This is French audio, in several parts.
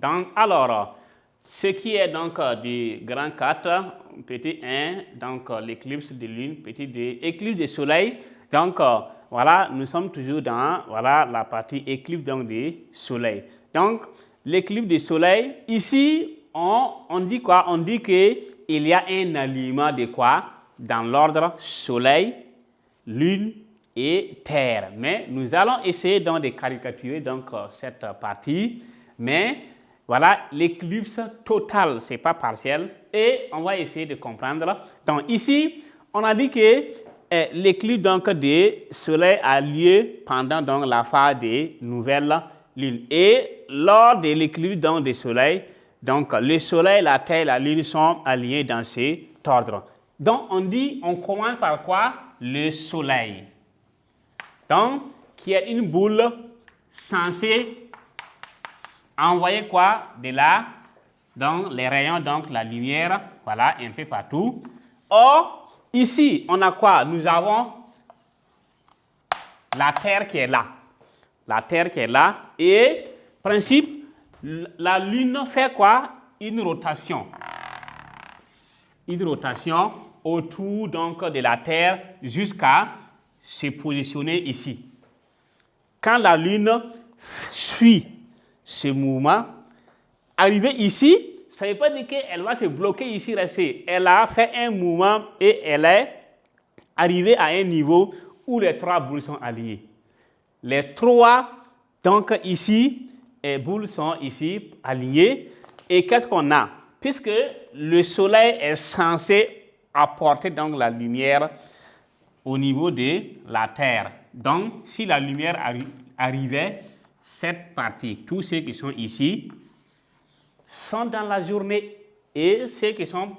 Donc, alors, ce qui est donc du grand 4, petit 1, donc l'éclipse de lune, petit 2, éclipse de soleil. Donc, voilà, nous sommes toujours dans la partie éclipse donc, du soleil. Donc, l'éclipse du soleil, ici, on dit quoi? On dit qu'il y a un alignement de quoi? Dans l'ordre soleil, lune et terre. Mais nous allons essayer donc de caricaturer donc, cette partie. Mais voilà, l'éclipse totale, ce n'est pas partiel. Et on va essayer de comprendre. Donc ici, on a dit que l'éclipse donc du soleil a lieu pendant donc la phase des nouvelles lunes. Et lors de l'éclipse donc du soleil, donc le soleil, la terre et la lune sont alignés dans cet ordre. Donc on dit, on commence par quoi? Le soleil. Donc, qui est une boule censée envoyer quoi? De là, donc les rayons, donc la lumière, voilà, un peu partout. Or, ici, on a quoi? Nous avons la Terre qui est là. La Terre qui est là. Et, principe, la Lune fait quoi? Une rotation. Une rotation autour donc de la Terre jusqu'à se positionner ici. Quand la Lune suit ce mouvement, arrivé ici, ça ne veut pas dire qu'elle va se bloquer ici, rester. Elle a fait un mouvement et elle est arrivée à un niveau où les trois boules sont alignées. Les trois, donc ici, les boules sont ici alignées. Et qu'est-ce qu'on a? Puisque le soleil est censé apporter donc la lumière au niveau de la Terre. Donc, si la lumière arrivait, cette partie, tous ceux qui sont ici, sont dans la journée et ceux qui sont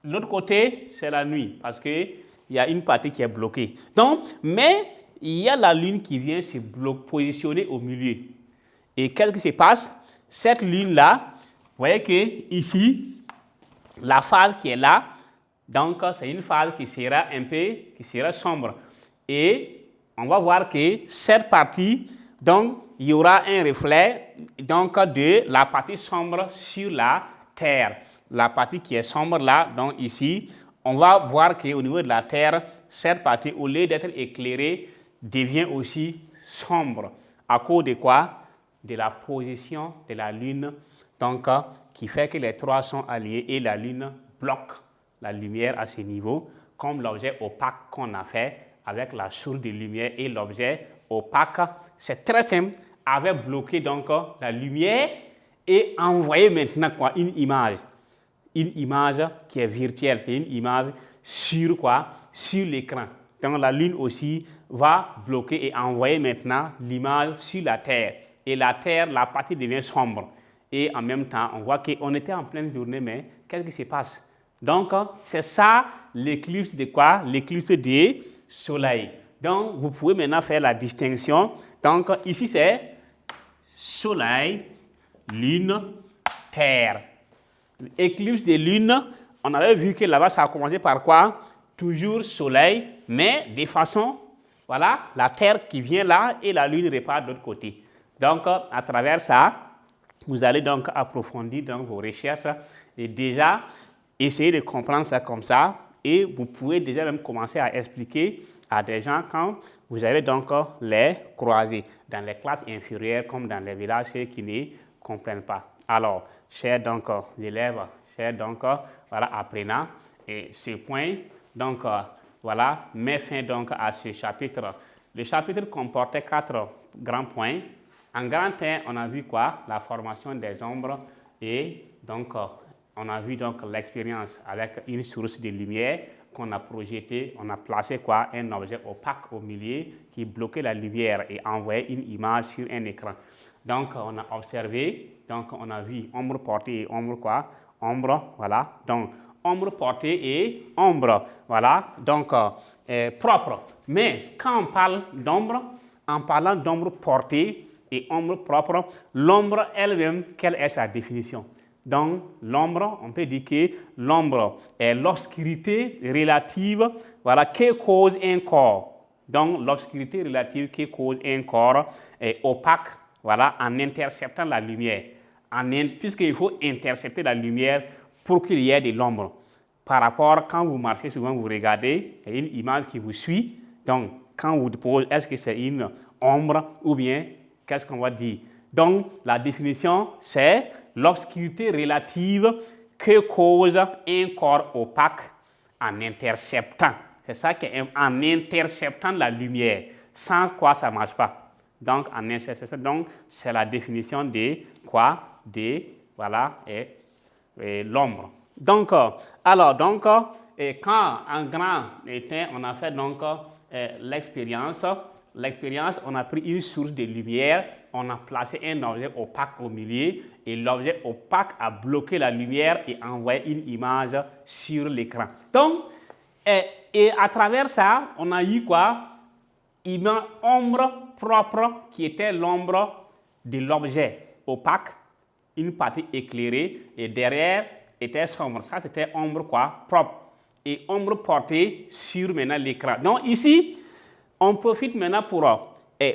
de l'autre côté, c'est la nuit parce qu'il y a une partie qui est bloquée. Donc, mais il y a la lune qui vient se positionner au milieu. Et qu'est-ce qui se passe? Cette lune-là, vous voyez que ici, la phase qui est là, donc c'est une phase qui sera sombre. Et on va voir que cette partie, donc il y aura un reflet donc, de la partie sombre sur la Terre. La partie qui est sombre là, donc ici, on va voir qu'au niveau de la Terre, cette partie, au lieu d'être éclairée, devient aussi sombre. À cause de quoi? De la position de la Lune, donc qui fait que les trois sont alliés et la Lune bloque la lumière à ce niveau, comme l'objet opaque qu'on a fait avec la source de lumière et l'objet opaque. C'est très simple, avait bloqué donc la lumière et envoyé maintenant quoi? Une image qui est virtuelle, qui est une image sur quoi? Sur l'écran. Donc la Lune aussi va bloquer et envoyer maintenant l'image sur la Terre. Et la Terre, la partie devient sombre. Et en même temps, on voit qu'on était en pleine journée, mais qu'est-ce qui se passe? Donc, c'est ça l'éclipse de quoi? L'éclipse du soleil. Donc, vous pouvez maintenant faire la distinction. Donc, ici, c'est soleil, lune, terre. L'éclipse de lune, on avait vu que là-bas, ça a commencé par quoi? Toujours soleil, mais de façon, voilà, la terre qui vient là et la lune repart de l'autre côté. Donc, à travers ça, vous allez donc approfondir donc, vos recherches et déjà essayez de comprendre ça comme ça et vous pouvez déjà même commencer à expliquer à des gens quand vous allez donc les croiser dans les classes inférieures comme dans les villages ceux qui ne comprennent pas. Alors, chers donc élèves, chers donc voilà, apprenants, et ce point donc voilà met fin donc à ce chapitre. Le chapitre comportait 4 grands points. En grand 1, on a vu quoi? La formation des ombres et donc on a vu donc l'expérience avec une source de lumière qu'on a projetée, on a placé quoi? Un objet opaque au milieu qui bloquait la lumière et envoyait une image sur un écran. Donc on a observé, donc on a vu ombre portée et ombre quoi? Ombre, voilà. Donc ombre portée et ombre, voilà. Donc propre. Mais quand on parle d'ombre, en parlant d'ombre portée et ombre propre, l'ombre elle-même, quelle est sa définition? Donc, l'ombre, on peut dire que l'ombre est l'obscurité relative, voilà, que cause un corps. Donc, l'obscurité relative que cause un corps est opaque, voilà, en interceptant la lumière. puisqu'il faut intercepter la lumière pour qu'il y ait de l'ombre. Par rapport, quand vous marchez, souvent vous regardez, il y a une image qui vous suit. Donc, quand vous posez, est-ce que c'est une ombre ou bien qu'est-ce qu'on va dire? Donc, la définition, c'est l'obscurité relative que cause un corps opaque en interceptant. C'est ça qu'en interceptant la lumière. Sans quoi ça ne marche pas. Donc, en interceptant, donc, c'est la définition de quoi? De, voilà, et l'ombre. Donc, quand en grand éteint, on a fait donc l'expérience, on a pris une source de lumière, on a placé un objet opaque au milieu et l'objet opaque a bloqué la lumière et envoyé une image sur l'écran. Donc, et à travers ça, on a eu quoi? Une ombre propre qui était l'ombre de l'objet opaque, une partie éclairée et derrière était sombre. Ça, c'était ombre quoi? Propre. Et ombre portée sur maintenant l'écran. Donc ici, on profite maintenant pour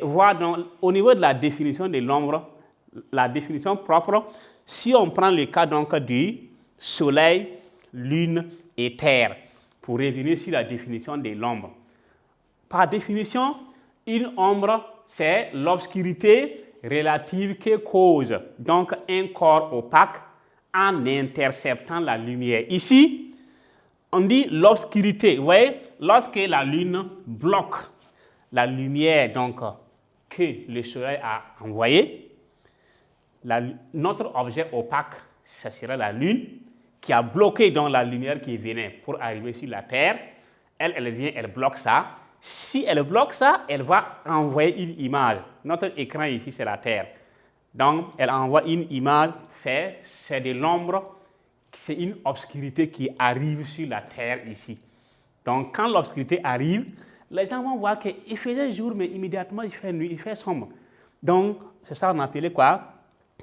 voir donc, au niveau de la définition de l'ombre, la définition propre, si on prend le cas donc du soleil, lune et terre, pour revenir sur la définition de l'ombre. Par définition, une ombre, c'est l'obscurité relative que cause donc un corps opaque en interceptant la lumière. Ici, on dit l'obscurité. Vous voyez, lorsque la lune bloque la lumière donc, que le soleil a envoyée, notre objet opaque, ce serait la lune, qui a bloqué donc la lumière qui venait pour arriver sur la terre. Elle vient, elle bloque ça. Si elle bloque ça, elle va envoyer une image. Notre écran ici, c'est la terre. Donc, elle envoie une image, c'est de l'ombre, c'est une obscurité qui arrive sur la terre ici. Donc, quand l'obscurité arrive, les gens vont voir qu'il faisait jour, mais immédiatement, il fait nuit, il fait sombre. Donc, c'est ça qu'on appelait quoi?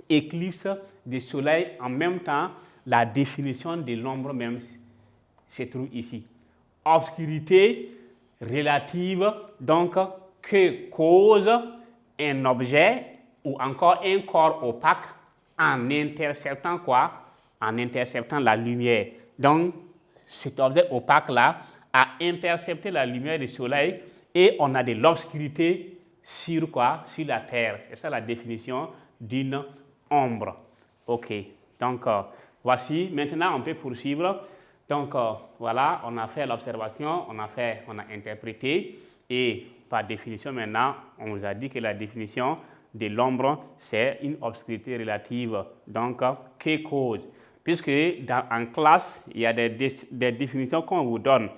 Éclipse du soleil. En même temps, la définition de l'ombre même se trouve ici. Obscurité relative, donc, que cause un objet ou encore un corps opaque en interceptant quoi? En interceptant la lumière. Donc, cet objet opaque-là a intercepté la lumière du soleil et on a de l'obscurité sur quoi? Sur la terre. C'est ça la définition d'une ombre. OK. Donc, voici. Maintenant, on peut poursuivre. Donc, voilà, on a fait l'observation, on a interprété et par définition maintenant, on vous a dit que la définition de l'ombre, c'est une obscurité relative. Donc, que cause? Puisque en classe, il y a des définitions qu'on vous donne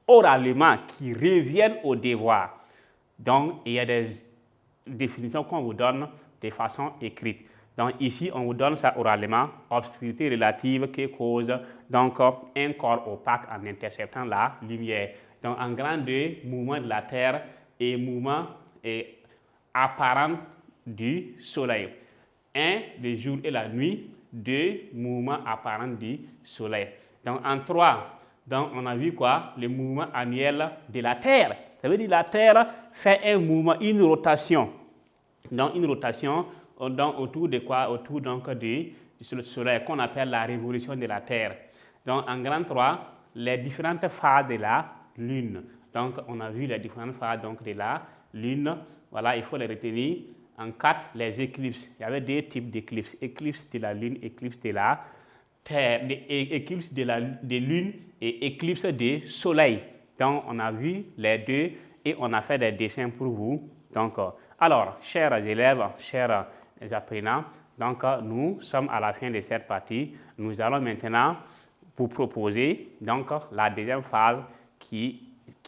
oralement qui reviennent au devoir. Donc, il y a des définitions qu'on vous donne de façon écrite. Donc, ici, on vous donne ça oralement, obscurité relative qui cause donc un corps opaque en interceptant la lumière. Donc, en grand 2, mouvement de la Terre et mouvement apparent du Soleil. 1, le jour et la nuit. 2, mouvement apparent du Soleil. Donc, en 3, donc, on a vu quoi? Le mouvement annuel de la Terre. Ça veut dire que la Terre fait un mouvement, une rotation. Donc, une rotation donc, autour de quoi? Autour donc, du Soleil, qu'on appelle la révolution de la Terre. Donc, en grand 3, les différentes phases de la Lune. Donc, on a vu les différentes phases donc, de la Lune. Voilà, il faut les retenir. En 4, les éclipses. Il y avait 2 types d'éclipses. Éclipse de la Lune, éclipse de la Terre, éclipse de Lune et éclipse du Soleil. Donc, on a vu les deux et on a fait des dessins pour vous. Donc, alors, chers élèves, chers apprenants, donc, nous sommes à la fin de cette partie. Nous allons maintenant vous proposer donc, la deuxième phase qui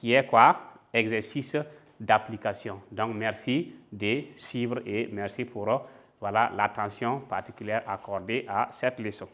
est quoi? Exercice d'application. Donc, merci de suivre et merci pour voilà, l'attention particulière accordée à cette leçon.